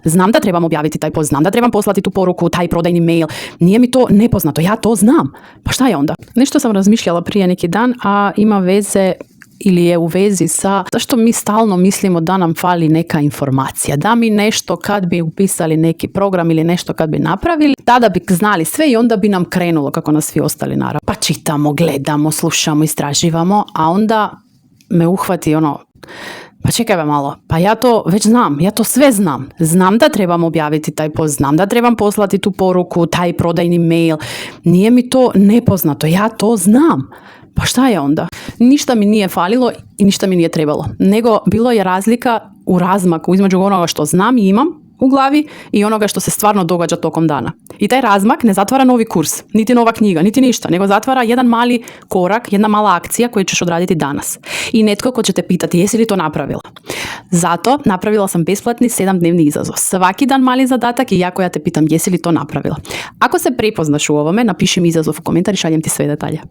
Znam da trebam objaviti taj post, znam da trebam poslati tu poruku, taj prodajni mail. Nije mi to nepoznato, ja to znam. Pa šta je onda? Nešto sam razmišljala prije neki dan, a ima veze ili je u vezi sa zašto mi stalno mislimo da nam fali neka informacija, da mi nešto kad bi upisali neki program ili nešto kad bi napravili, tada bi znali sve i onda bi nam krenulo kako nas svi ostali naravno. Pa čitamo, gledamo, slušamo, istraživamo, a onda me uhvati pa čekaj malo, pa ja to već znam, ja to sve znam. Znam da trebam objaviti taj post, znam da trebam poslati tu poruku, taj prodajni mail. Nije mi to nepoznato, ja to znam. Pa šta je onda? Ništa mi nije falilo i ništa mi nije trebalo. Nego bilo je razlika u razmaku između onoga što znam i imam u glavi i onoga što se stvarno događa tokom dana. I taj razmak ne zatvara novi kurs, niti nova knjiga, niti ništa, nego zatvara jedan mali korak, jedna mala akcija koju ćeš odraditi danas. I netko ko će te pitati jesi li to napravila. Zato napravila sam besplatni 7-dnevni izazov. Svaki dan mali zadatak i ja te pitam jesi li to napravila. Ako se prepoznaš u ovome, napiši mi izazov u komentar i šaljem ti sve detalje.